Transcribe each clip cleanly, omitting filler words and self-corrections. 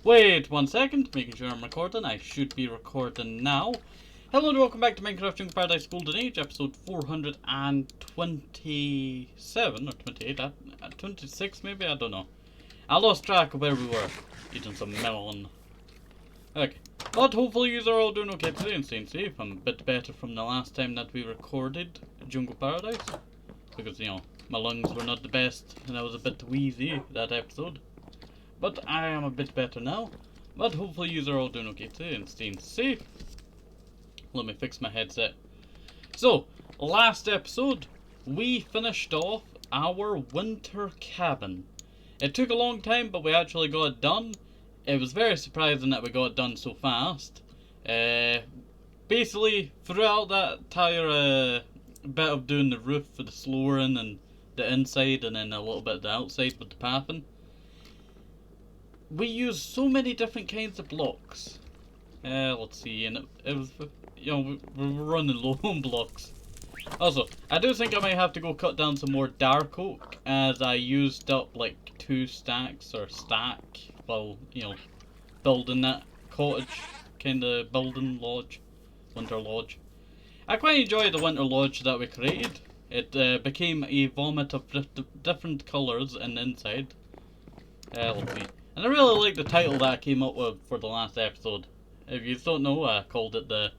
Wait 1 second, making sure I'm recording. I should be recording now. Hello and welcome back to Minecraft Jungle Paradise Golden Age, episode 427 or 28, 26 maybe, I don't know. I lost track of where we were, eating some melon. Okay, but hopefully you are all doing okay today and staying safe. I'm a bit better from the last time that we recorded Jungle Paradise, because, you know, my lungs were not the best and I was a bit wheezy that episode. But I am a bit better now. But hopefully you are all doing okay today and staying safe. Let me fix my headset. So, last episode, we finished off our winter cabin. It took a long time, but we actually got it done. It was very surprising that we got it done so fast. Basically, throughout that entire bit of doing the roof for the flooring and the inside, and then a little bit of the outside with the pathing, we used so many different kinds of blocks. Let's see, and it was, you know, we were running low on blocks. Also, I do think I might have to go cut down some more dark oak, as I used up like 2 stacks or stack while, you know, building that cottage kind of building lodge, winter lodge. I quite enjoyed the winter lodge that we created. It became a vomit of different colours in the inside. Let's see. And I really like the title that I came up with for the last episode. If you don't know, I called it the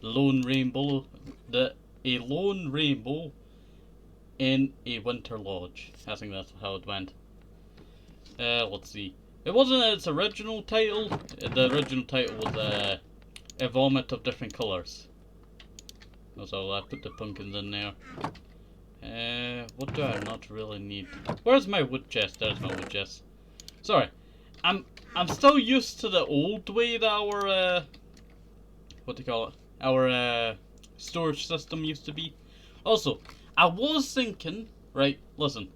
Lone Rainbow, a lone rainbow in a winter lodge. I think that's how it went. Let's see. It wasn't its original title. The original title was a vomit of different colours. So I put the pumpkins in there. What do I not really need? Where's my wood chest? There's my wood chest. Sorry. I'm still used to the old way that our what do you call it? Our storage system used to be. Also, I was thinking, right, listen.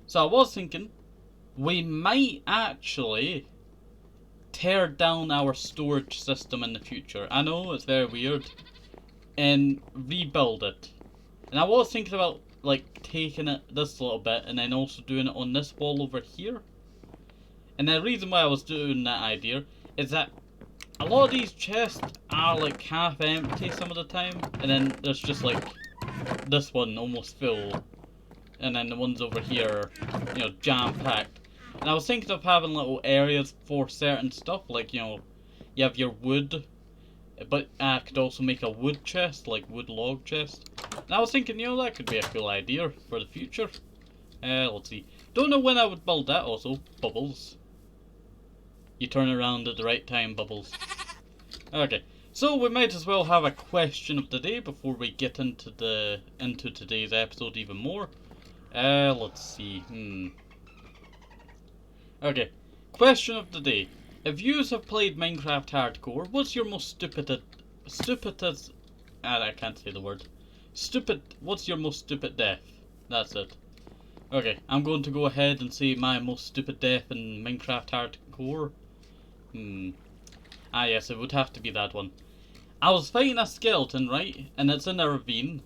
So I was thinking we might actually tear down our storage system in the future. I know it's very weird, and rebuild it. And I was thinking about like taking it this little bit and then also doing it on this wall over here. And the reason why I was doing that idea is that a lot of these chests are like half empty some of the time, and then there's just like this one almost full, and then the ones over here, you know, jam packed. And I was thinking of having little areas for certain stuff, like, you know, you have your wood, but I could also make a wood chest, like wood log chest. And I was thinking, you know, that could be a cool idea for the future. Let's see. Don't know when I would build that. Also, bubbles. You turn around at the right time, Bubbles. Okay, so we might as well have a question of the day before we get into today's episode even more. Let's see. Okay, question of the day. If you have played Minecraft Hardcore, what's your most stupidest? I can't say the word. What's your most stupid death? That's it. Okay, I'm going to go ahead and say my most stupid death in Minecraft Hardcore. Ah yes, it would have to be that one. I was fighting a skeleton, right? And it's in a ravine.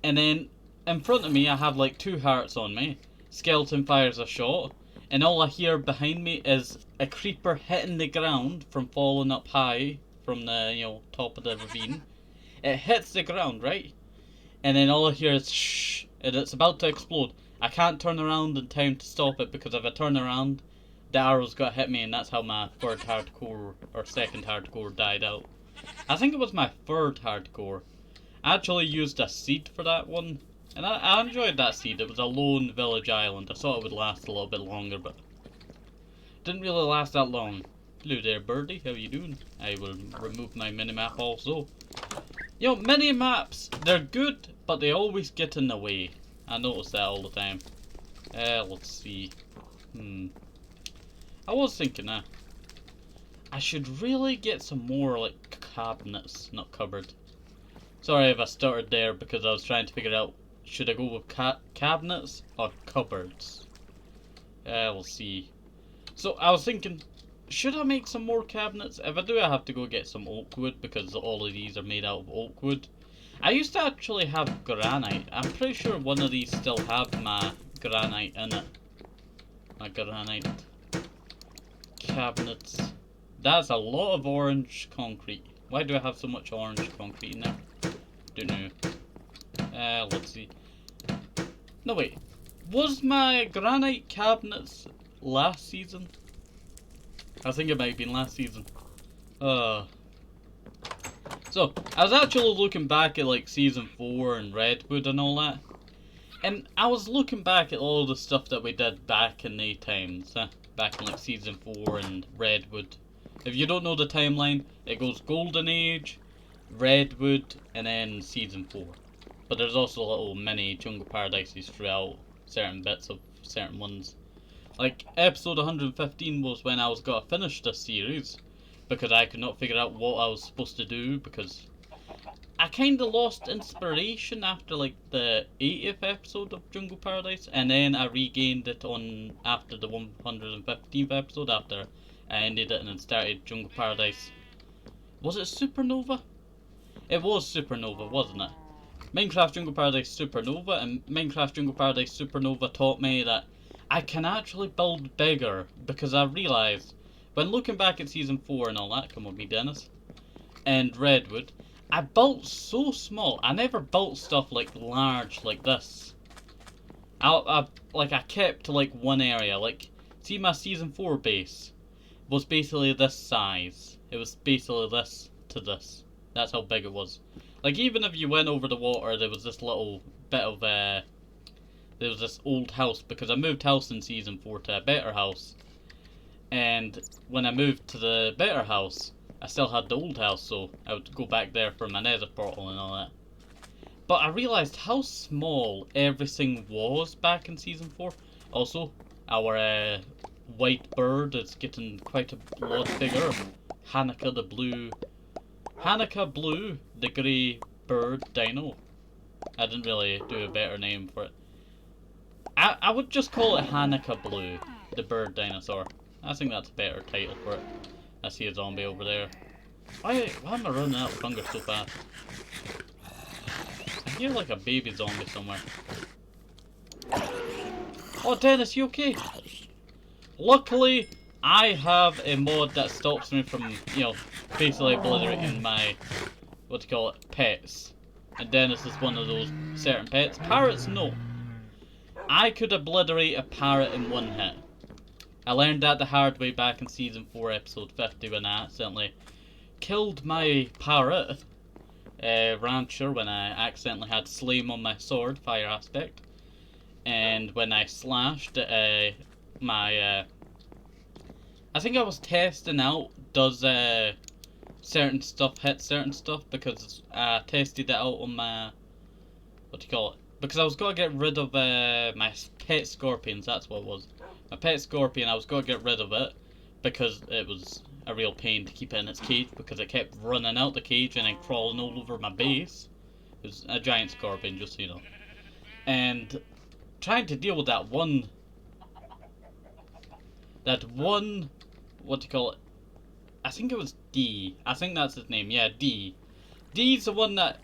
And then, in front of me, I have like 2 hearts on me. Skeleton fires a shot. And all I hear behind me is a creeper hitting the ground from falling up high from the, you know, top of the ravine. It hits the ground, right? And then all I hear is shh, and it's about to explode. I can't turn around in time to stop it, because if I turn around, the arrow's got to hit me, and that's how my third hardcore or second hardcore died out. I think it was my third hardcore. I actually used a seed for that one, and I enjoyed that seed. It was a lone village island. I thought it would last a little bit longer, but it didn't really last that long. Hello there, birdie. How you doing? I will remove my minimap also. You know, mini-maps, they're good, but they always get in the way. I notice that all the time. Let's see. I was thinking, I should really get some more, like, cabinets, not cupboard. Sorry if I stuttered there, because I was trying to figure out, should I go with cabinets or cupboards? We'll see. So, I was thinking, should I make some more cabinets? If I do, I have to go get some oak wood, because all of these are made out of oak wood. I used to actually have granite. I'm pretty sure one of these still have my granite in it. My granite cabinets. That's a lot of orange concrete. Why do I have so much orange concrete in there? Don't know. Let's see. No, wait. Was my granite cabinets last season? I think it might have been last season. So, I was actually looking back at like season 4 and Redwood and all that. And I was looking back at all the stuff that we did back in the times. Back in like season 4 and Redwood. If you don't know the timeline, it goes Golden Age, Redwood, and then season 4. But there's also little mini Jungle Paradises throughout certain bits of certain ones. Like episode 115 was when I was gonna finish this series, because I could not figure out what I was supposed to do, because I kinda lost inspiration after like the 80th episode of Jungle Paradise, and then I regained it on after the 115th episode, after I ended it and then started Jungle Paradise. Was it Supernova? It was Supernova, wasn't it? Minecraft Jungle Paradise Supernova, and Minecraft Jungle Paradise Supernova taught me that I can actually build bigger, because I realised, when looking back at season 4 and all that, come with me Dennis, and Redwood, I built so small. I never built stuff like large like this. I kept to like one area. Like, see my season 4 base was basically this size. It was basically this to this. That's how big it was. Like, even if you went over the water, there was this little bit of there was this old house, because I moved house in season 4 to a better house. And when I moved to the better house, I still had the old house, so I would go back there for my nether portal and all that. But I realised how small everything was back in season 4. Also, our white bird is getting quite a lot bigger. Hanukkah Blue, the grey bird dino. I didn't really do a better name for it. I would just call it Hanukkah Blue, the bird dinosaur. I think that's a better title for it. I see a zombie over there. Why am I running out of hunger so fast? I hear like a baby zombie somewhere. Oh, Dennis, you okay? Luckily, I have a mod that stops me from, basically obliterating my, pets. And Dennis is one of those certain pets. Parrots, no. I could obliterate a parrot in one hit. I learned that the hard way back in season 4 episode 50 when I accidentally killed my parrot rancher, when I accidentally had Slame on my sword, fire aspect, and when I slashed my I think I was testing out, does certain stuff hit certain stuff, because I tested it out on my, because I was going to get rid of my pet scorpions. That's what it was. My pet scorpion, I was going to get rid of it because it was a real pain to keep it in its cage, because it kept running out the cage and then crawling all over my base. It was a giant scorpion, just so you know. And trying to deal with that one, I think it was D. I think that's his name, yeah, D. D's the one that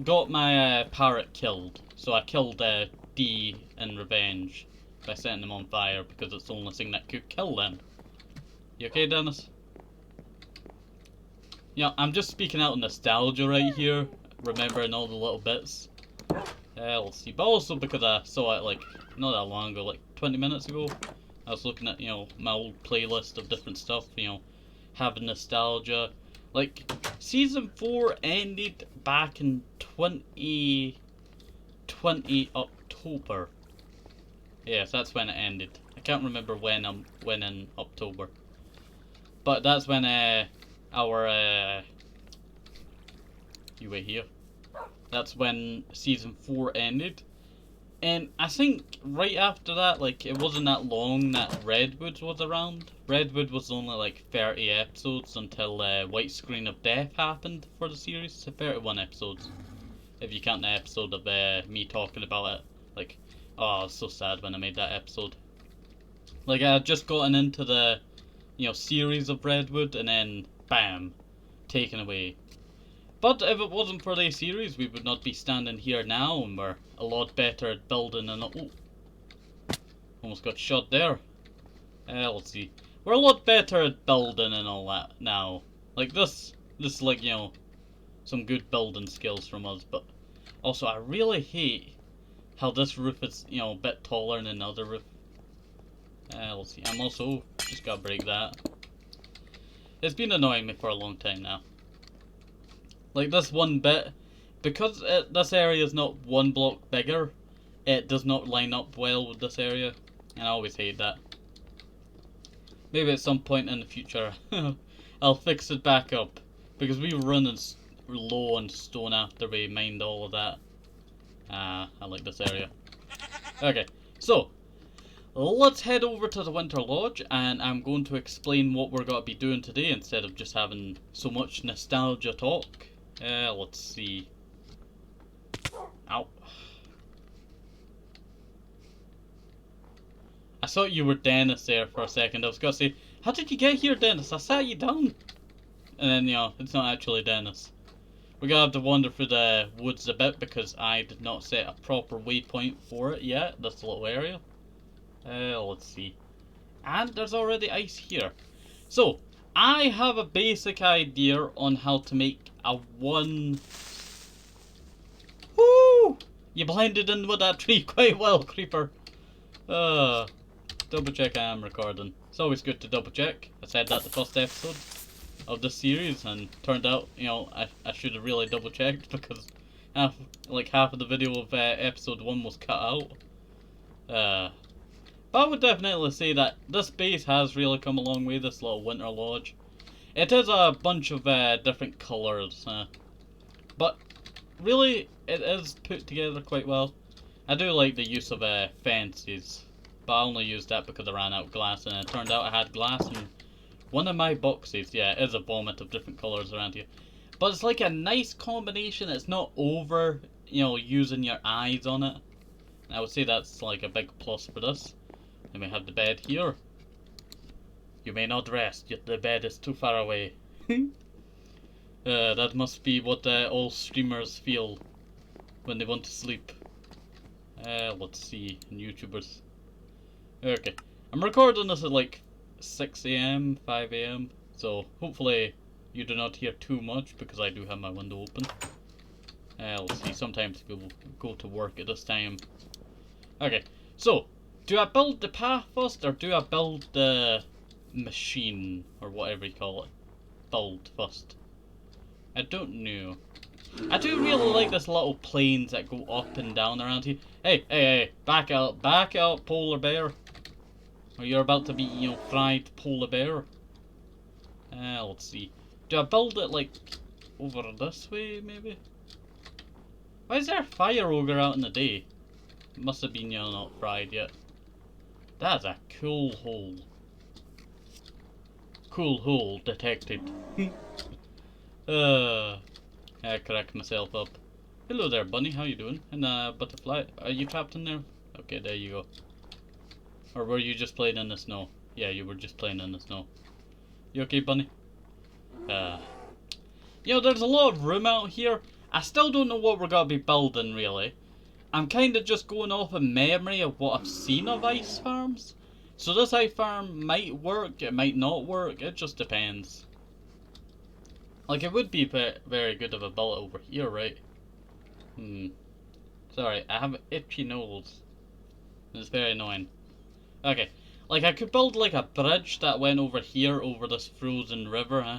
got my parrot killed. So I killed D in revenge by setting them on fire, because it's the only thing that could kill them. You okay, Dennis? Yeah, I'm just speaking out of nostalgia right here, remembering all the little bits. Let's see, but also because I saw it like not that long ago, like 20 minutes ago. I was looking at, my old playlist of different stuff, having nostalgia. Like, season 4 ended back in 2020 October. Yes, that's when it ended. I can't remember when in October. But that's when you wait here. That's when season 4 ended. And I think right after that, like, it wasn't that long that Redwood was around. Redwood was only like 30 episodes until White Screen of Death happened for the series. So 31 episodes, if you count the episode of me talking about it. Like, oh, I was so sad when I made that episode. Like, I had just gotten into the, series of Redwood, and then, bam, taken away. But if it wasn't for the series, we would not be standing here now, and we're a lot better at building and... Oh, almost got shot there. Let's see. we're a lot better at building and all that now. Like this is like, you know, some good building skills from us. But also, I really hate how this roof is, you know, a bit taller than the other roof. Let's see. I'm also just gotta break that. It's been annoying me for a long time now. Like this one bit, because this area is not one block bigger, it does not line up well with this area, and I always hate that. Maybe at some point in the future, I'll fix it back up, because we were running low on stone after we mined all of that. I like this area. Okay, so let's head over to the Winter Lodge, and I'm going to explain what we're going to be doing today instead of just having so much nostalgia talk. Let's see. Ow. I thought you were Dennis there for a second. I was going to say, how did you get here, Dennis? I sat you down. And then, you know, it's not actually Dennis. We're going to have to wander through the woods a bit because I did not set a proper waypoint for it yet, this little area. Let's see. And there's already ice here. So, I have a basic idea on how to make a one... Woo! You blended in with that tree quite well, Creeper. Double check I am recording. It's always good to double check. I said that the first episode of this series, and turned out, you know, I should have really double checked because half of the video of episode 1 was cut out. But I would definitely say that this base has really come a long way, this little Winter Lodge. It is a bunch of different colours, but really it is put together quite well. I do like the use of fences, but I only used that because I ran out of glass, and it turned out I had glass in one of my boxes. Yeah, it is a vomit of different colours around here. But it's like a nice combination, it's not over, you know, using your eyes on it. I would say that's like a big plus for this. Then we have the bed here. You may not rest, yet the bed is too far away. That must be what all streamers feel when they want to sleep. Let's see, YouTubers. Okay, I'm recording this at like 6 AM, 5 AM, so hopefully you do not hear too much because I do have my window open. Let's see, sometimes people go to work at this time. Okay, so, do I build the path first, or do I build the machine, or whatever you call it? Build first. I don't know. I do really like this little planes that go up and down around here. Hey, back out, polar bear. Or you're about to be, you know, fried polar bear. Let's see. Do I build it, like, over this way, maybe? Why is there a fire ogre out in the day? It must have been, you know, not fried yet. That's a cool hole. Cool hole detected. I correct myself up. Hello there, bunny. How you doing? And butterfly. Are you trapped in there? Okay, there you go. Or were you just playing in the snow? Yeah, you were just playing in the snow. You okay, bunny? You know, there's a lot of room out here. I still don't know what we're gonna be building, really. I'm kind of just going off of memory of what I've seen of ice farms. So this ice farm might work, it might not work, it just depends. Like, it would be very good if I built it over here, right? Sorry, I have itchy nose. It's very annoying. Okay, like I could build like a bridge that went over here, over this frozen river, huh?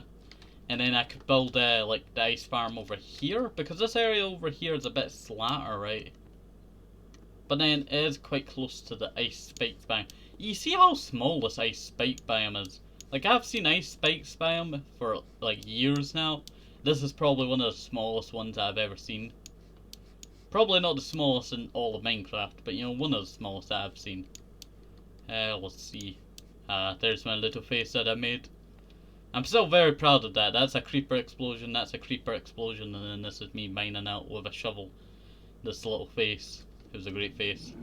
And then I could build like the ice farm over here, because this area over here is a bit slatter, right? But then it is quite close to the ice spiked biome. You see how small this ice spiked biome is? Like, I've seen ice spiked biome for like years now. This is probably one of the smallest ones I've ever seen. Probably not the smallest in all of Minecraft, but you know, one of the smallest that I've seen. Let's see. There's my little face that I made. I'm still very proud of that. That's a creeper explosion, that's a creeper explosion, and then this is me mining out with a shovel. This little face. It was a great face.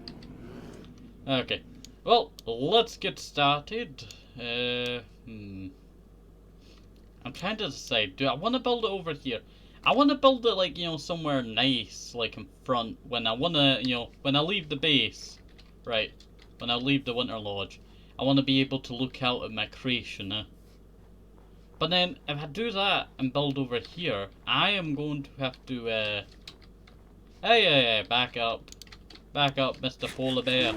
Okay. Well, let's get started. I'm trying to decide. Do I want to build it over here? I want to build it like, you know, somewhere nice, like in front. When I want to, you know, when I leave the base, right? When I leave the Winter Lodge, I want to be able to look out at my creation. But then, if I do that and build over here, I am going to have to, hey, back up. Back up, Mr. Polar Bear.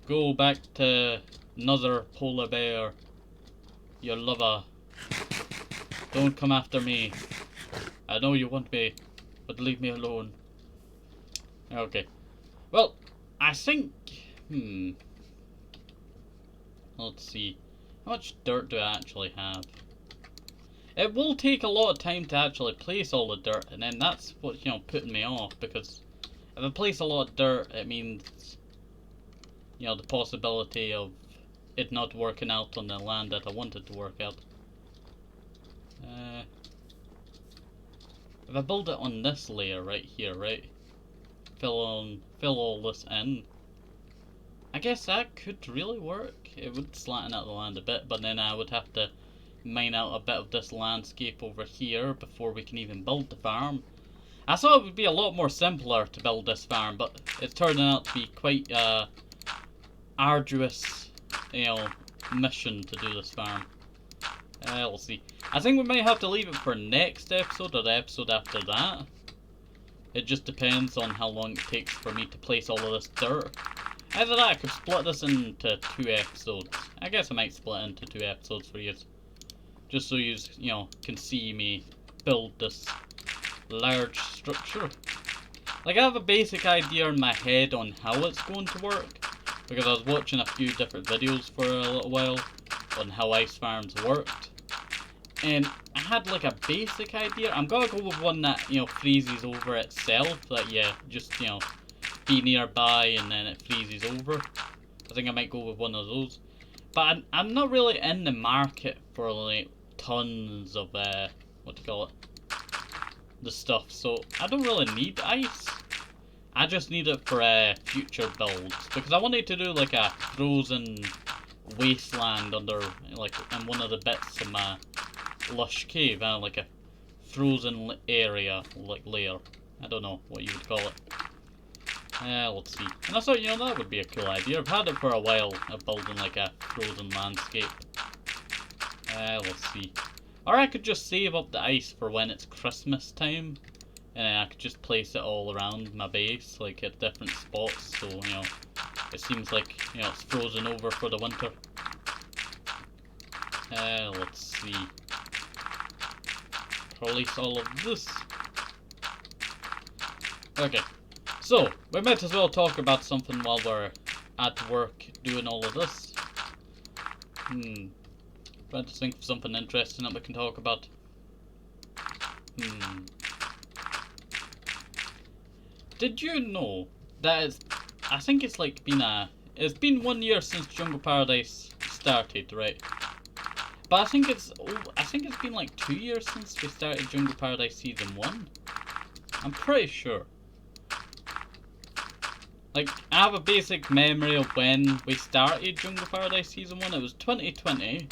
Go back to another polar bear. Your lover. Don't come after me. I know you want me, but leave me alone. Okay. Well, I think... Let's see. How much dirt do I actually have? It will take a lot of time to actually place all the dirt, and then that's what's, putting me off, because if I place a lot of dirt, it means, the possibility of it not working out on the land that I wanted to work out. If I build it on this layer right here, right? Fill all this in. I guess that could really work. It would flatten out the land a bit, but then I would have to mine out a bit of this landscape over here before we can even build the farm. I thought it would be a lot more simpler to build this farm, but it's turning out to be quite arduous, mission to do this farm. We'll see. I think we might have to leave it for next episode or the episode after that. It just depends on how long it takes for me to place all of this dirt. Either that, I could split this into 2 episodes. I guess I might split it into 2 episodes for you. Just so you, can see me build this large structure. Like, I have a basic idea in my head on how it's going to work, because I was watching a few different videos for a little while on how ice farms worked, and I had like a basic idea. I'm gonna go with one that, freezes over itself, that just, be nearby and then it freezes over. I think I might go with one of those. But I'm not really in the market for like tons of, the stuff, so I don't really need ice. I just need it for future builds, because I wanted to do like a frozen wasteland under, like, in one of the bits of my lush cave, like a frozen area, like layer. I don't know what you would call it. Let's see. And I thought, that would be a cool idea. I've had it for a while, of building like a frozen landscape. Let's see. Or I could just save up the ice for when it's Christmas time, and then I could just place it all around my base, like at different spots, so, it seems like, it's frozen over for the winter. Let's see. Release all of this. Okay. So, we might as well talk about something while we're at work doing all of this. Trying to think of something interesting that we can talk about. Did you know that I think it's like it's been 1 year since Jungle Paradise started, right? But I think it's been like 2 years since we started Jungle Paradise Season 1. I'm pretty sure. Like, I have a basic memory of when we started Jungle Paradise Season 1. It was 2020.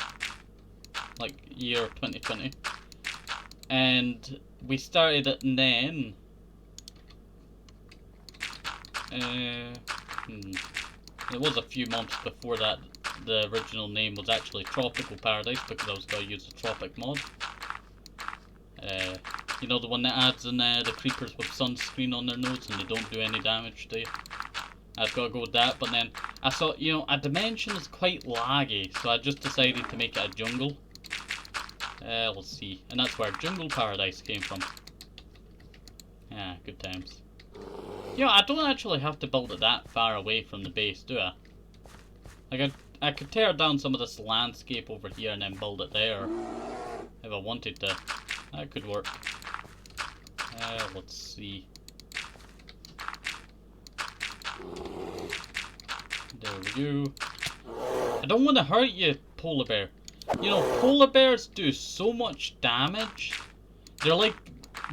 Like, year 2020. And we started it then. It was a few months before that. The original name was actually Tropical Paradise, because I was going to use the Tropic mod. The one that adds in the creepers with sunscreen on their nose and they don't do any damage to you. I've got to go with that, but then I thought, a dimension is quite laggy, so I just decided to make it a jungle. Let's see. And that's where Jungle Paradise came from. Yeah, good times. I don't actually have to build it that far away from the base, do I? Like, I could tear down some of this landscape over here and then build it there. If I wanted to. That could work. Let's see. There we go. I don't want to hurt you, polar bear. Polar bears do so much damage. They're like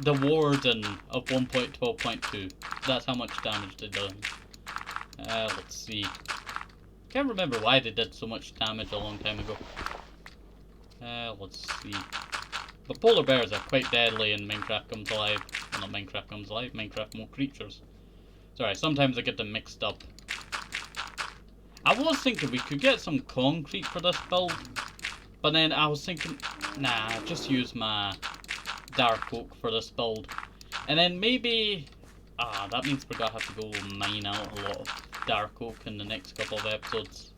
the warden of 1.12.2. That's how much damage they do. Let's see. Can't remember why they did so much damage a long time ago. Let's see. But polar bears are quite deadly in Minecraft Comes Alive. Well, not Minecraft Comes Alive, Minecraft More Creatures. Sorry, sometimes I get them mixed up. I was thinking we could get some concrete for this build, but then I was thinking, nah, just use my dark oak for this build. And then maybe, that means we're gonna have to go mine out a lot of dark oak in the next couple of episodes.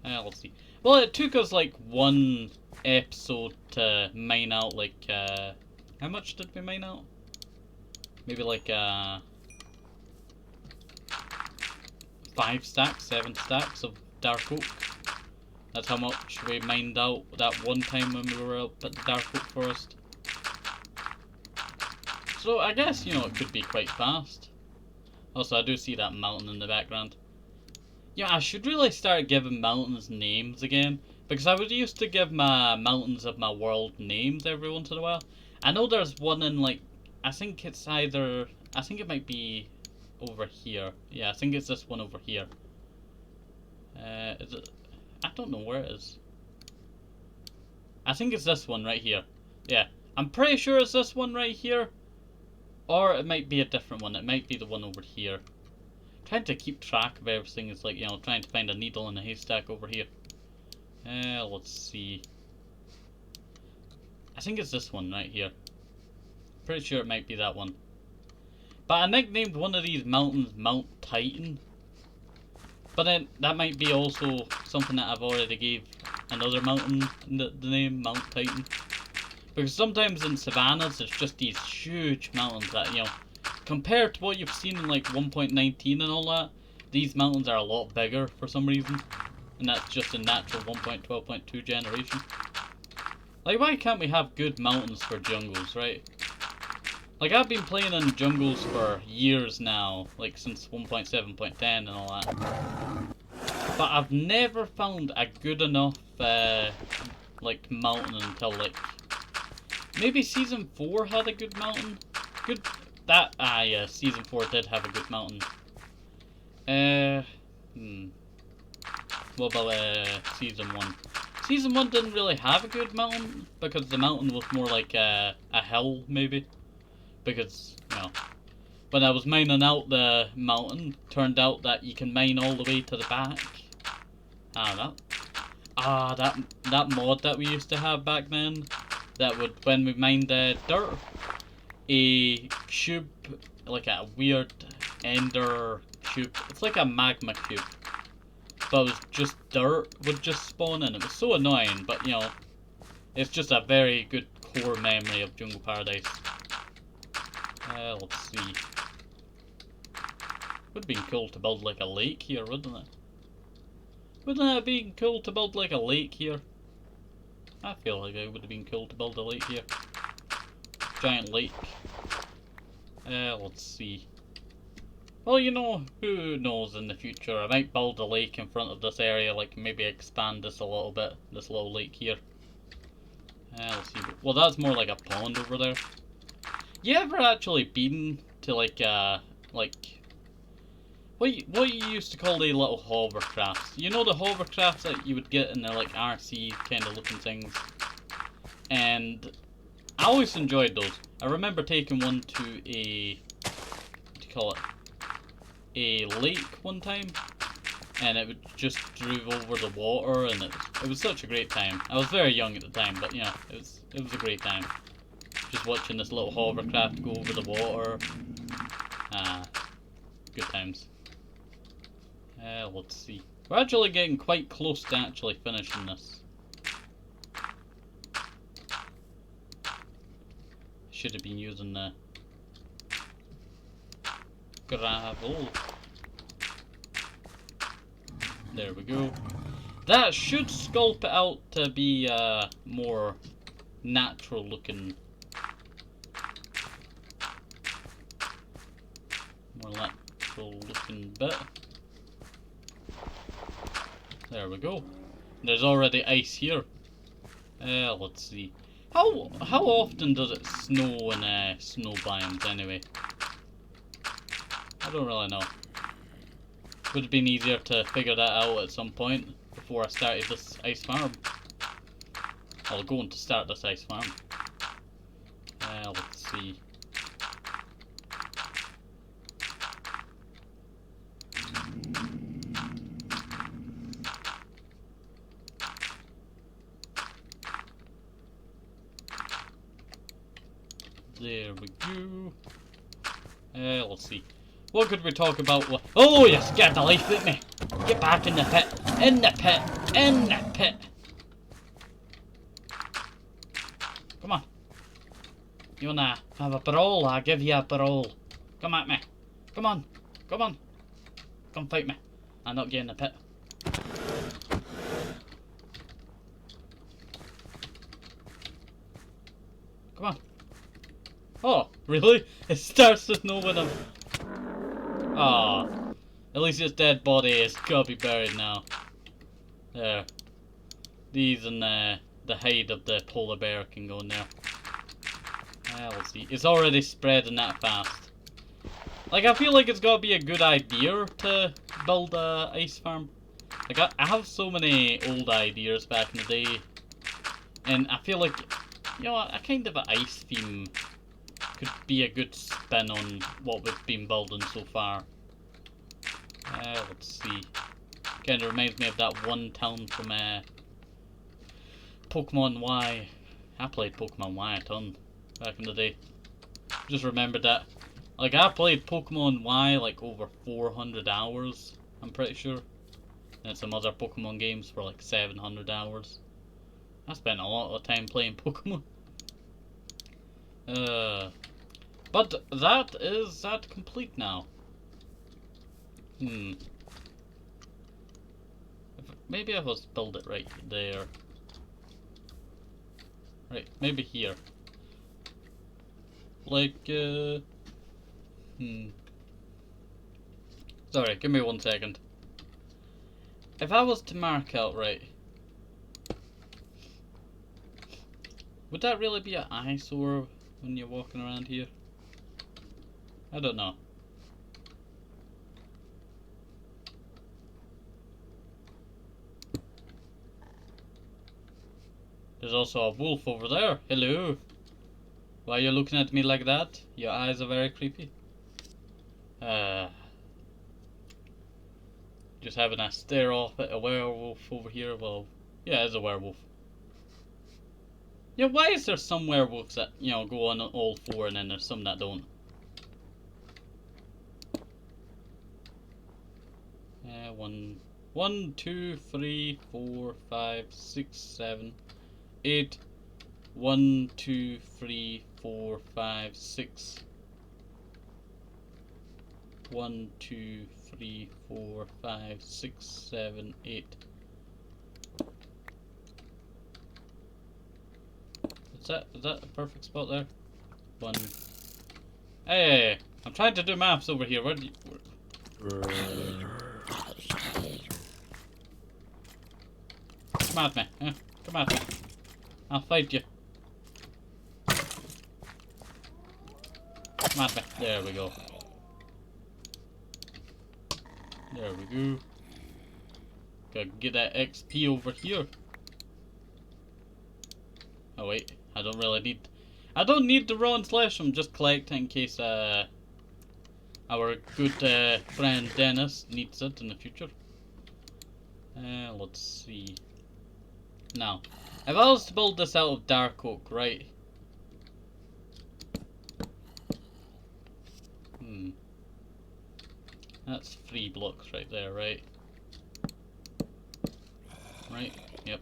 Let's see. Well, it took us like one episode to mine out like, how much did we mine out? Maybe like, 5 stacks, 7 stacks of dark oak. That's how much we mined out that one time when we were up at the dark oak forest. So I guess, you know, it could be quite fast. Also, I do see that mountain in the background. Yeah, I should really start giving mountains names again, because I would used to give my mountains of my world names every once in a while. I know there's one in like, I think it's either, I think it might be over here. Yeah, I think it's this one over here. Is it? I don't know where it is. I think it's this one right here. Yeah, I'm pretty sure it's this one right here. Or it might be a different one. It might be the one over here. Trying to keep track of everything is like, you know, trying to find a needle in a haystack over here. Let's see. I think it's this one right here. Pretty sure it might be that one. But I nicknamed one of these mountains Mount Titan. But then that might be also something that I've already gave another mountain the name Mount Titan. Because sometimes in savannas it's just these huge mountains that, you know, compared to what you've seen in like 1.19 and all that, these mountains are a lot bigger for some reason. And that's just a natural 1.12.2 generation. Like, why can't we have good mountains for jungles, right? Like, I've been playing in jungles for years now, like since 1.7.10 and all that. But I've never found a good enough, like, mountain until, like, maybe Season 4 had a good mountain? Yeah, Season 4 did have a good mountain. What about, Season 1? Season 1 didn't really have a good mountain, because the mountain was more like a hill, maybe. Because, you know, when I was mining out the mountain, turned out that you can mine all the way to the back. That mod that we used to have back then, that would, when we mined dirt, a cube, like a weird ender cube, it's like a magma cube, but it was just dirt would just spawn in. It was so annoying, but you know, it's just a very good core memory of Jungle Paradise. Let's see. Would have been cool to build like a lake here, wouldn't it? Wouldn't it have been cool to build like a lake here? I feel like it would have been cool to build a lake here. Giant lake. Let's see. Well, you know, who knows in the future. I might build a lake in front of this area, like maybe expand this a little bit, this little lake here. Let's see. Well, that's more like a pond over there. You ever actually been to like what you used to call the little hovercrafts? You know the hovercrafts that you would get in the like RC kind of looking things? And I always enjoyed those. I remember taking one to a, what do you call it? A lake one time, and it would just drove over the water, and it was such a great time. I was very young at the time, but you know, it was a great time. Just watching this little hovercraft go over the water. Good times. Let's see. We're actually getting quite close to actually finishing this. Should have been using the gravel. There we go. That should sculpt it out to be more natural looking. More natural looking bit. There we go. There's already ice here. Let's see. How often does it snow in snow biomes anyway? I don't really know. Would have been easier to figure that out at some point before I started this ice farm. I'll go on to start this ice farm. Let's see. There we go. Let's see. What could we talk about? Oh, you scared the life out of me. Get back in the pit. In the pit. In the pit. Come on. You wanna have a brawl? I'll give you a brawl. Come at me. Come on. Come on. Come fight me. I'll not get in the pit. Come on. Oh, really? It starts to snow when I'm... Ah, at least its dead body is gotta be buried now. There. These and the hide of the polar bear can go in there. Let's see. It's already spreading that fast. Like, I feel like it's gotta be a good idea to build a ice farm. Like, I have so many old ideas back in the day. And I feel like, you know, a kind of an ice theme could be a good spin on what we've been building so far. Let's see. Kind of reminds me of that one town from Pokemon Y. I played Pokemon Y a ton back in the day. Just remembered that. Like, I played Pokemon Y like over 400 hours, I'm pretty sure. And some other Pokemon games for like 700 hours. I spent a lot of time playing Pokemon. But that is complete now. Maybe I was build it right there. Right, maybe here. Like, Sorry, give me 1 second. If I was to mark out right, would that really be an eyesore when you're walking around here? I don't know. There's also a wolf over there. Hello. Why are you looking at me like that? Your eyes are very creepy. Just having a stare off at a werewolf over here. Well, yeah, it's a werewolf. Yeah, why is there some werewolves that, you know, go on all four and then there's some that don't? One, 2, 3, 4, 5, 6, 7, 8. 1, 2, 3, 4, 5, 6. 1, 2, 3, 4, 5, 6, 7, 8. Is that a perfect spot there? 1. Hey, I'm trying to do maths over here. Where do you... Come at me. Yeah, come at me. I'll fight you. Come at me. There we go. There we go. Gotta get that XP over here. Oh wait, I don't really need... I don't need the raw and flesh, I'm just collecting in case our good friend Dennis needs it in the future. Let's see. Now, if I was to build this out of dark oak, right? That's 3 blocks right there, right? Right? Yep.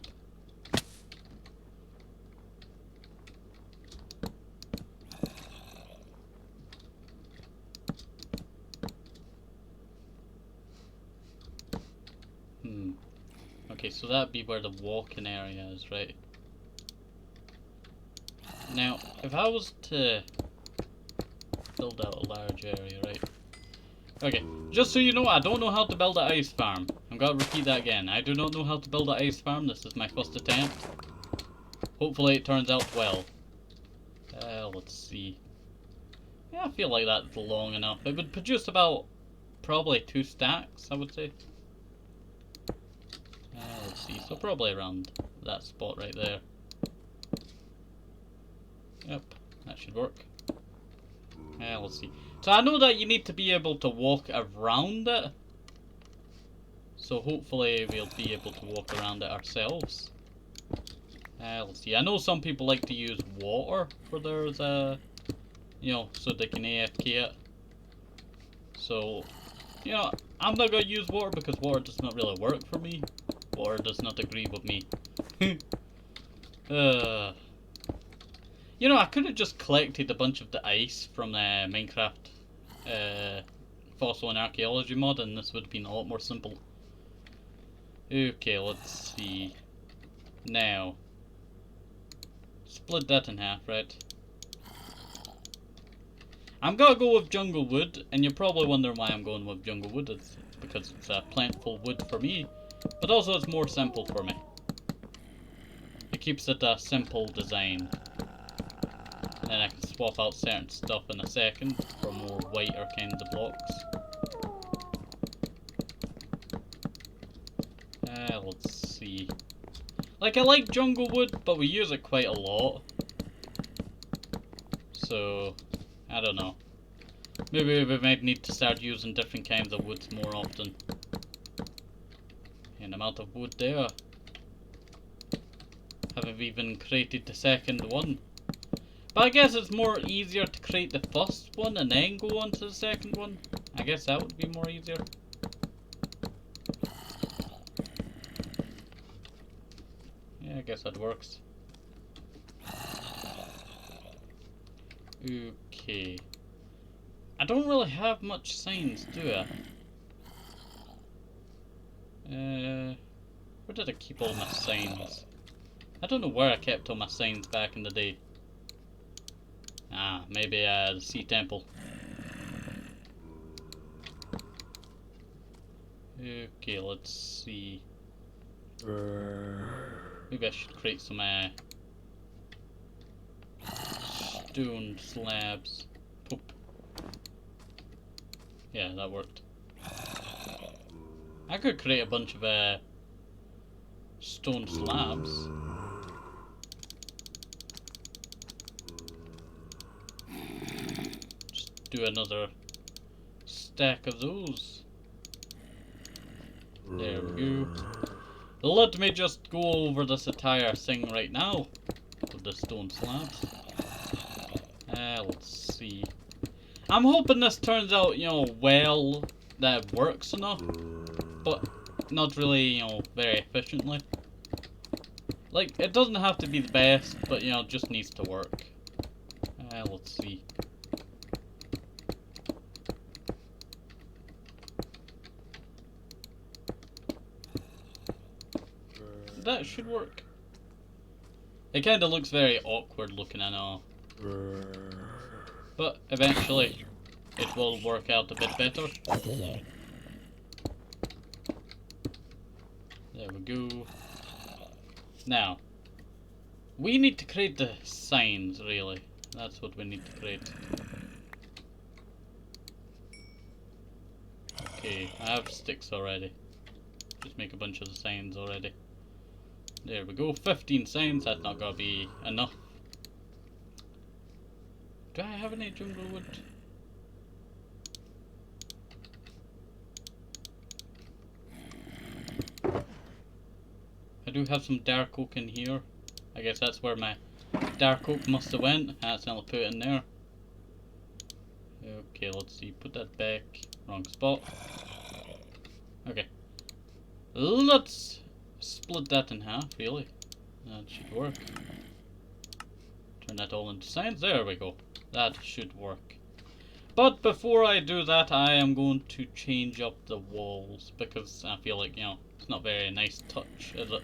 Okay, so that'd be where the walking area is, right? Now, if I was to build out a large area, right? Okay, just so you know, I don't know how to build an ice farm. I'm gonna repeat that again. I do not know how to build an ice farm. This is my first attempt. Hopefully it turns out well. Let's see. Yeah, I feel like that's long enough. It would produce about probably 2 stacks, I would say. Let's see, so probably around that spot right there. Yep, that should work. Let's see. So I know that you need to be able to walk around it. So hopefully we'll be able to walk around it ourselves. Let's see. I know some people like to use water for theirs you know, so they can AFK it. So, you know, I'm not gonna use water because water does not really work for me. Water does not agree with me. You know, I could have just collected a bunch of the ice from the Minecraft fossil and archaeology mod, and this would have been a lot more simple. Okay, let's see. Now, split that in half, right? I'm gonna go with jungle wood, and you're probably wondering why I'm going with jungle wood. It's because it's a plentiful wood for me, but also it's more simple for me. It keeps it a simple design. And then I can swap out certain stuff in a second for more whiter kinds of blocks. Let's see. Like, I like jungle wood, but we use it quite a lot. So, I don't know. Maybe we might need to start using different kinds of woods more often. And amount of wood there. Haven't even created the second one. But I guess it's more easier to create the first one and then go on to the second one. I guess that would be more easier. Yeah, I guess that works. Okay. I don't really have much signs, do I? Where did I keep all my signs? I don't know where I kept all my signs back in the day. Ah, maybe the Sea Temple. Okay, let's see. Maybe I should create some stone slabs. Poop. Yeah, that worked. I could create a bunch of stone slabs. Just do another stack of those. There we go. Let me just go over this entire thing right now with the stone slabs. Let's see. I'm hoping this turns out, you know, well, that it works enough, but not really, you know, very efficiently. Like, it doesn't have to be the best, but, you know, it just needs to work. Let's see. That should work. It kind of looks very awkward looking, I know. But eventually, it will work out a bit better. There we go. Now, we need to create the signs, really. That's what we need to create. Okay, I have sticks already. Just make a bunch of the signs already. There we go, 15 signs, that's not gonna be enough. Do I have any jungle wood? I do have some dark oak in here. I guess that's where my dark oak must have went. I accidentally put it in there. Okay, let's see, put that back. Wrong spot. Okay. Let's split that in half, really. That should work. Turn that all into signs. There we go. That should work. But before I do that, I am going to change up the walls because I feel like, you know, it's not very nice touch, is it?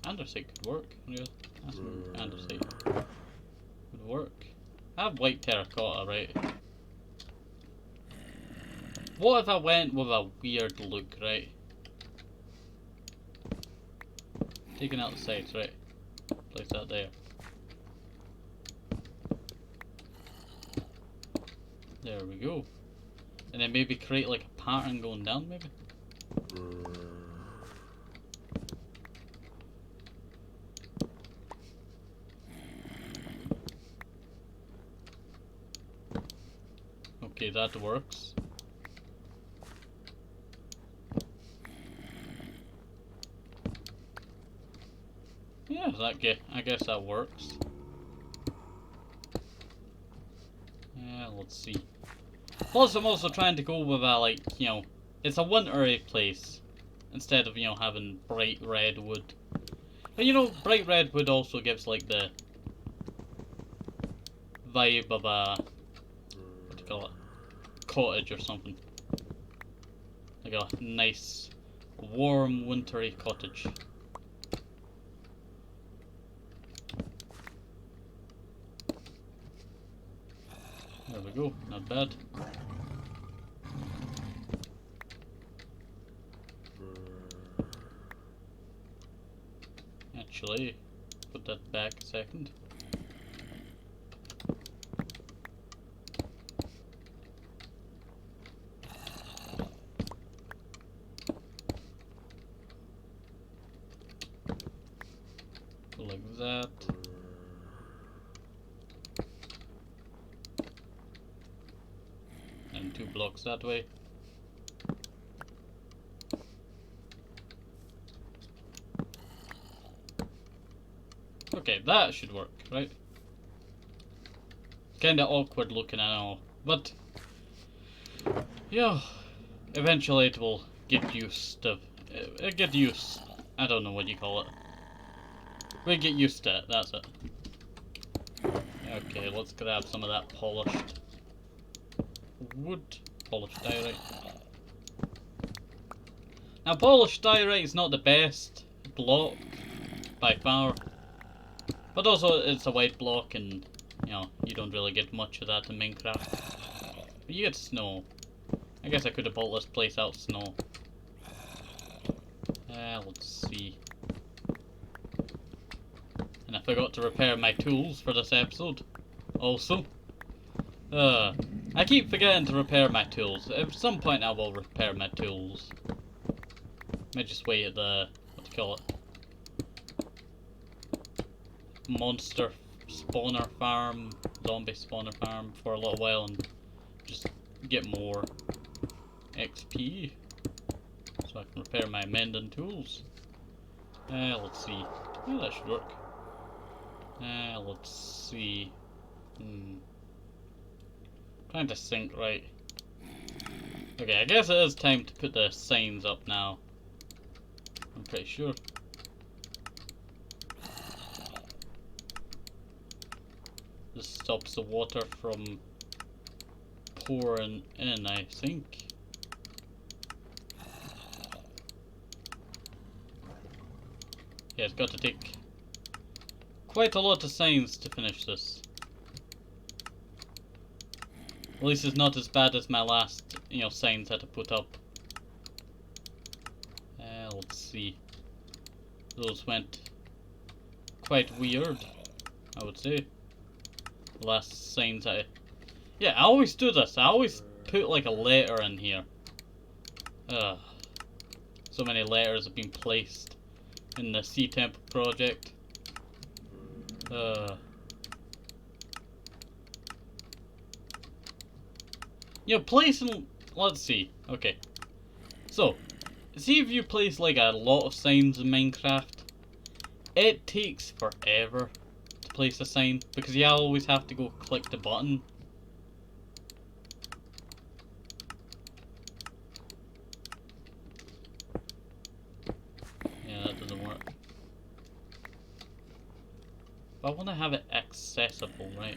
Andesite could work. Really? Andesite would work. I have white terracotta, right? What if I went with a weird look, right? Taking out the sides, right? Place that there. There we go. And then maybe create like a pattern going down, maybe? Okay, that works. Yeah, I guess that works. let's see. Plus, I'm also trying to go with a, like, you know, it's a wintry place instead of, you know, having bright red wood. But you know, bright red wood also gives like the vibe of a, what do you call it, cottage or something. Like a nice, warm, wintry cottage. There we go, not bad. Actually, put that back a second. Go like that. And 2 blocks that way. Okay, that should work, right? Kinda awkward looking, I know, but yeah, eventually it will get used to. Get used. I don't know what you call it. We get used to it. That's it. Okay, let's grab some of that polished wood, polished diorite. Now, polished diorite is not the best block by far. But also, it's a white block, and you know, you don't really get much of that in Minecraft. But you get snow. I guess I could have built this place out of snow. Let's see. And I forgot to repair my tools for this episode. Also. I keep forgetting to repair my tools. At some point I will repair my tools. Might just wait at the, what do you call it? Monster spawner farm, zombie spawner farm for a little while and just get more XP so I can repair my mending tools. Let's see. Oh, that should work. Let's see. Trying to sync right. Okay, I guess it is time to put the signs up now. I'm pretty sure. This stops the water from pouring in, I think. Yeah, it's got to take quite a lot of signs to finish this. At least it's not as bad as my last, you know, signs I had to put up. Let's see. Those went quite weird, I would say. Last signs yeah, I always do this. I always put like a letter in here. So many letters have been placed in the Sea Temple project. You know, placing, let's see. Okay. So, see if you place like a lot of signs in Minecraft, it takes forever to place a sign because you always have to go click the button. Yeah, that doesn't work. But I want to have it accessible, right?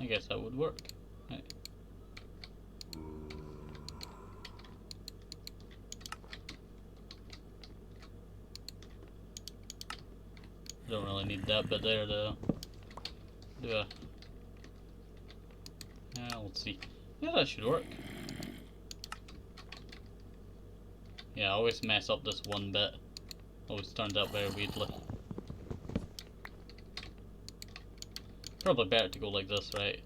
I guess that would work. Right. Don't really need that bit there though. Do I? Let's see. Yeah, that should work. Yeah, I always mess up this one bit. Always turns out very weirdly. Probably better to go like this, right?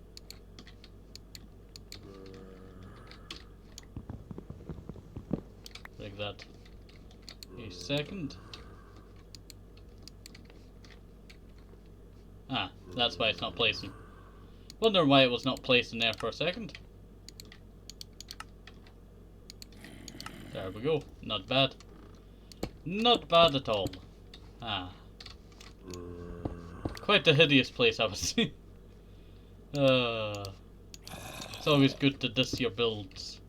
Like that. A second. Ah, that's why it's not placing. Wonder why it was not placed in there for a second. There we go. Not bad. Not bad at all. Ah. Quite a hideous place, I would say. It's always good to diss your builds.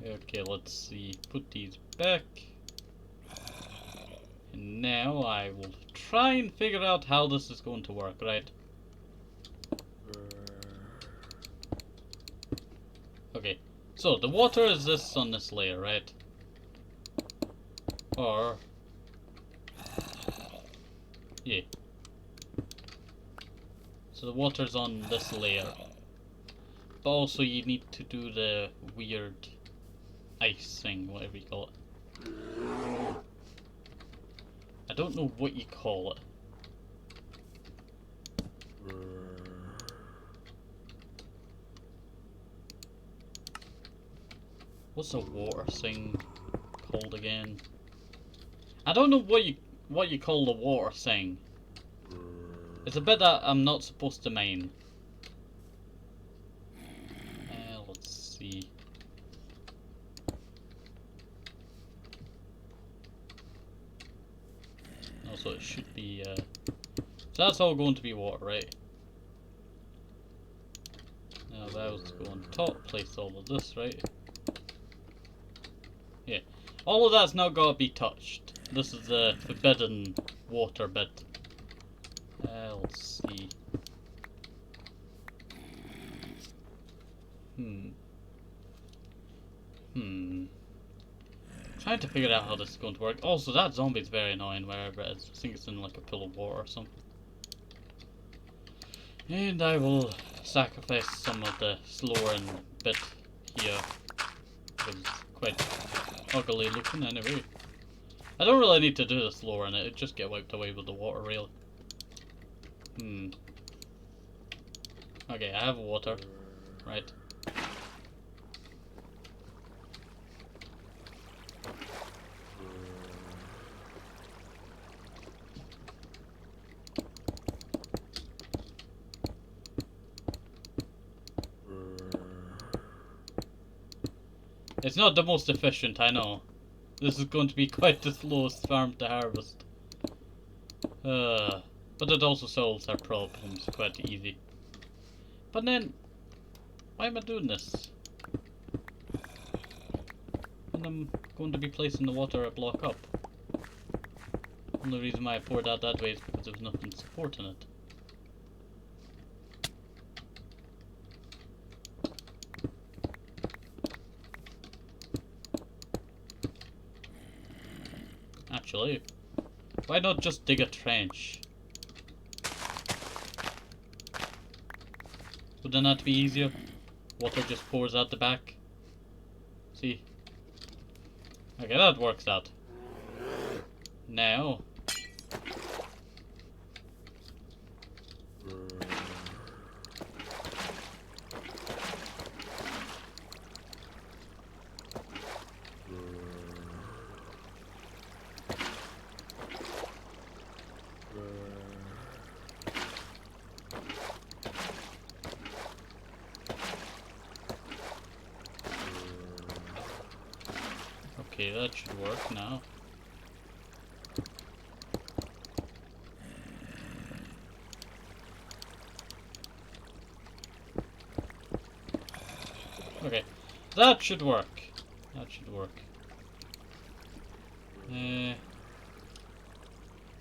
Okay, let's see. Put these back. And now I will try and figure out how this is going to work, right? Okay, so the water is this on this layer, right? Or... yeah. So the water's on this layer. But also you need to do the weird ice thing, whatever you call it. I don't know what you call it. What's the water thing called again? I don't know what you call the water thing. It's a bit that I'm not supposed to mine. Let's see. Also, it should be. So that's all going to be water, right? Now that was go on top. Place all of this, right? Yeah. All of that's not got to be touched. This is the forbidden water bit. Let's see. Trying to figure out how this is going to work. Also, that zombie's very annoying wherever it is. I think it's in like a pool of water or something. And I will sacrifice some of the slower bit here. It's quite ugly looking anyway. I don't really need to do the slower in it. It just get wiped away with the water, really. Okay, I have water. Right. It's not the most efficient, I know. This is going to be quite the slowest farm to harvest. But it also solves our problems quite easy. But then, why am I doing this? And I'm going to be placing the water a block up. Only reason why I poured out that way is because there was nothing supporting it. Actually, why not just dig a trench? Wouldn't that be easier? Water just pours out the back. See? Okay, that works out. Now. Okay, that should work now. Okay, that should work. That should work. I'm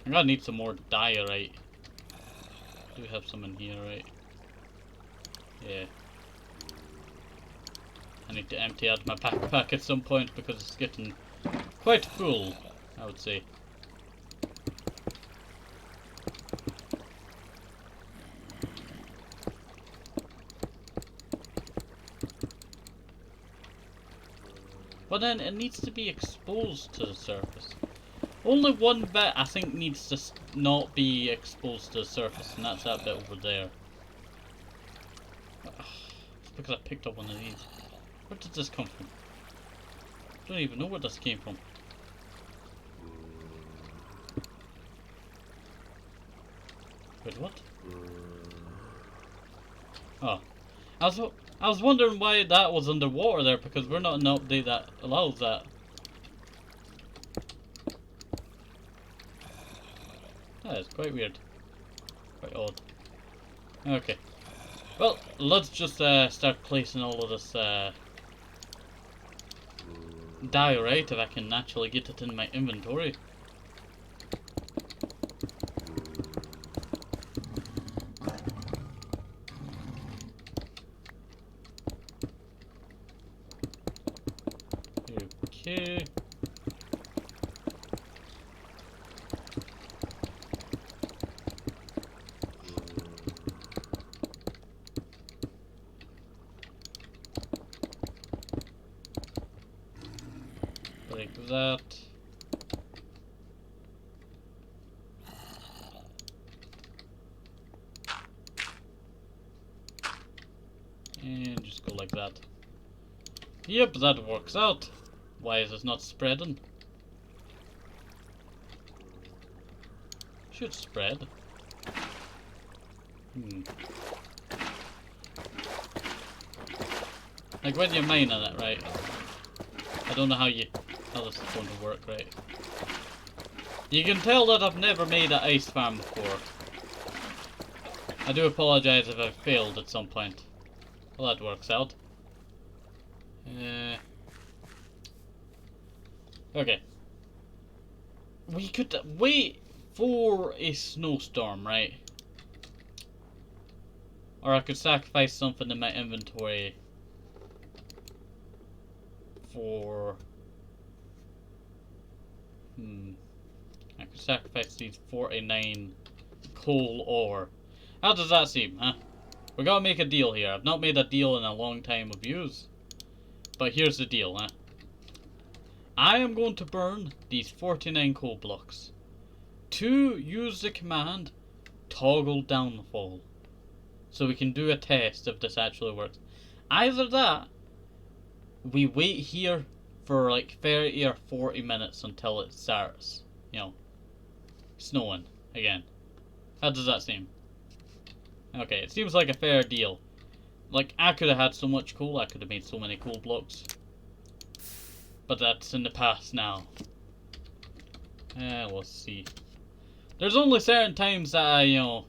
gonna need some more diorite. Do we have some in here, right? Yeah. I need to empty out my backpack at some point because it's getting quite full, I would say. But then it needs to be exposed to the surface. Only one bit I think needs to not be exposed to the surface, and that's that bit over there. It's because I picked up one of these. Where did this come from? I don't even know where this came from. Wait, what? Oh. I was wondering why that was underwater there, because we're not in an update that allows that. That is quite weird. Quite odd. Okay. Well, let's just start placing all of this diorite if I can naturally get it in my inventory. Okay. Break that. And just go like that. Yep, that works out. Why is this not spreading? Should spread. Like when you're mining it, right? I don't know how this is going to work, right? You can tell that I've never made an ice farm before. I do apologize if I've failed at some point. Well, that works out. Okay. We could wait for a snowstorm, right? Or I could sacrifice something in my inventory for... I could sacrifice these 49 coal ore. How does that seem, huh? We gotta make a deal here. I've not made a deal in a long time of views. But here's the deal, huh? I am going to burn these 49 coal blocks to use the command toggle downfall, so we can do a test if this actually works. Either that, we wait here for like 30 or 40 minutes until it starts, snowing again. How does that seem? Okay, it seems like a fair deal. Like, I could have had so much coal, I could have made so many coal blocks. But that's in the past now. Let's see. There's only certain times that I,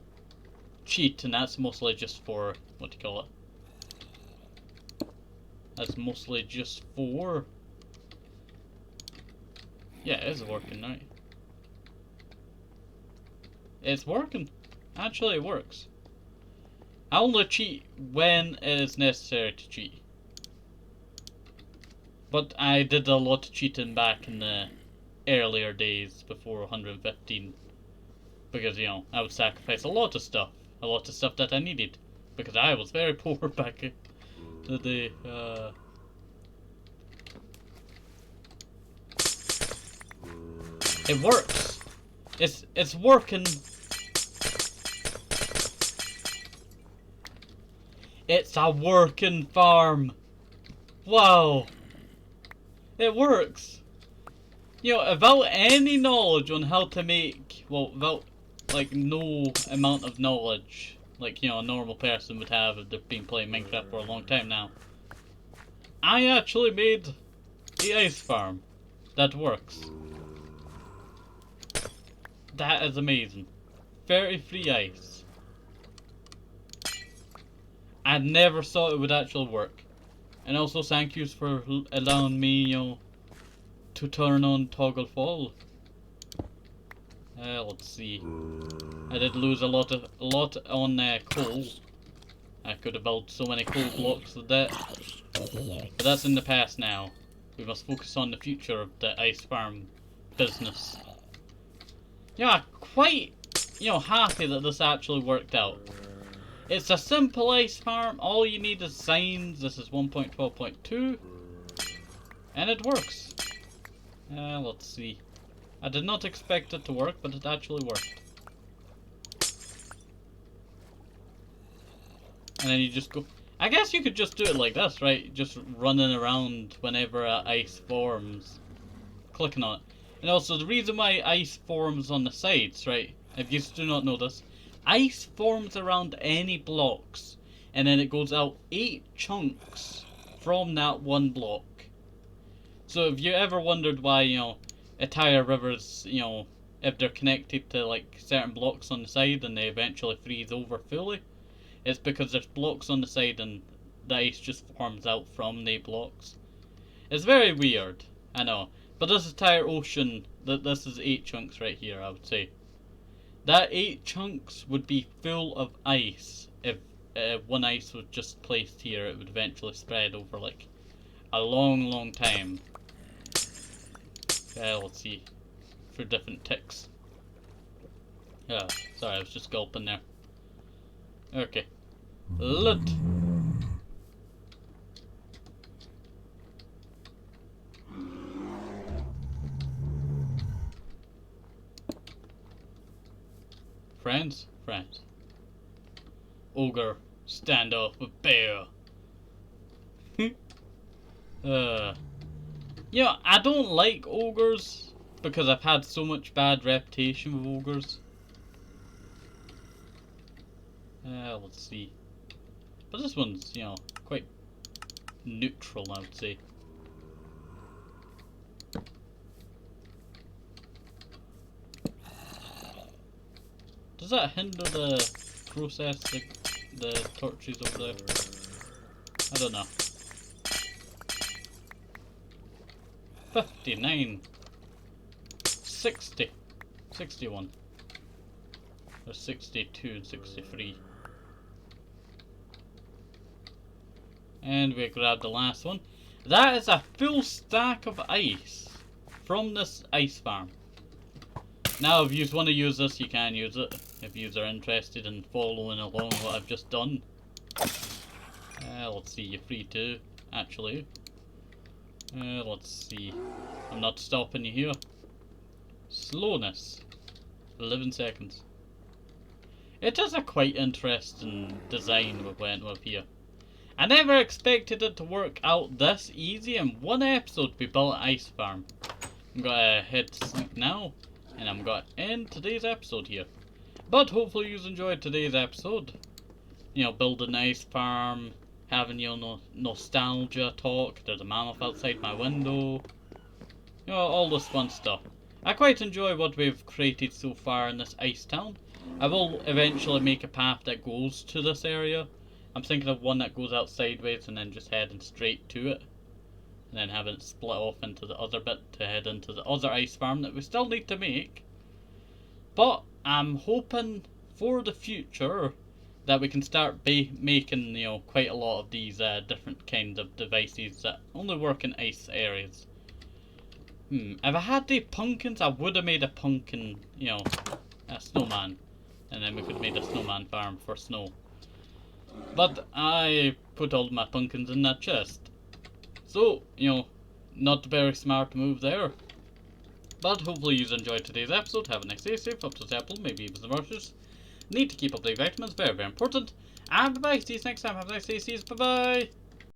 cheat, and that's mostly just for, what do you call it? That's mostly just for... Yeah, it is working, right? It's working. Actually, it works. I only cheat when it is necessary to cheat. But I did a lot of cheating back in the earlier days before 115. Because, I would sacrifice a lot of stuff. A lot of stuff that I needed. Because I was very poor back in the day. It works. It's working. It's a working farm. Wow. It works. Without any knowledge on how to make, without like no amount of knowledge like a normal person would have if they've been playing Minecraft for a long time now, I actually made the ice farm that works. That is amazing. 30 free ice. I never thought it would actually work. And also thank yous for allowing me, to turn on toggle fall. Let's see. I did lose a lot on coal. I could have built so many coal blocks with that. But that's in the past now. We must focus on the future of the ice farm business. Yeah, quite, happy that this actually worked out. It's a simple ice farm. All you need is signs. This is 1.12.2. And it works. Let's see. I did not expect it to work, but it actually worked. And then you just go... I guess you could just do it like this, right? Just running around whenever ice forms. Clicking on it. And also, the reason why ice forms on the sides, right? If you do not know this, ice forms around any blocks, and then it goes out 8 chunks from that one block. So if you ever wondered why, entire rivers, if they're connected to like certain blocks on the side and they eventually freeze over fully, it's because there's blocks on the side and the ice just forms out from the blocks. It's very weird, I know. But this entire ocean, this is 8 chunks right here, I would say. That 8 chunks would be full of ice if one ice was just placed here. It would eventually spread over like a long time. Let's see. For different ticks. Sorry, I was just gulping there. Okay. Lid. Friends? Friends. Ogre, stand off with bear. You know, I don't like ogres because I've had so much bad reputation with ogres. Let's see. But this one's, you know, quite neutral, I would say. Does that hinder the process, the torches over there? I don't know. 59. 60. 61. There's 62 and 63. And we grabbed the last one. That is a full stack of ice from this ice farm. Now, if you want to use this, you can use it. If you are interested in following along what I've just done. Let's see, you're free to, actually. Let's see. I'm not stopping you here. Slowness. 11 seconds. It is a quite interesting design we went with here. I never expected it to work out this easy in one episode we built an ice farm. I'm gonna head to sleep now, and I'm gonna end today's episode here. But hopefully you enjoyed today's episode. You know, building an ice farm, having, you know, nostalgia talk, there's a mammoth outside my window. You know, all this fun stuff. I quite enjoy what we've created so far in this ice town. I will eventually make a path that goes to this area. I'm thinking of one that goes out sideways and then just heading straight to it. And then having it split off into the other bit to head into the other ice farm that we still need to make. But I'm hoping for the future that we can start making, you know, quite a lot of these different kinds of devices that only work in ice areas. If I had the pumpkins, I would have made a pumpkin, you know, a snowman. And then we could have made a snowman farm for snow. But I put all my pumpkins in that chest. So, you know, not a very smart move there. But hopefully you enjoyed today's episode. Have a nice day, safe up to the apple, maybe even the rushes. Need to keep up the vitamins, very important. And bye bye, see you next time. Have a nice day, see you, bye bye.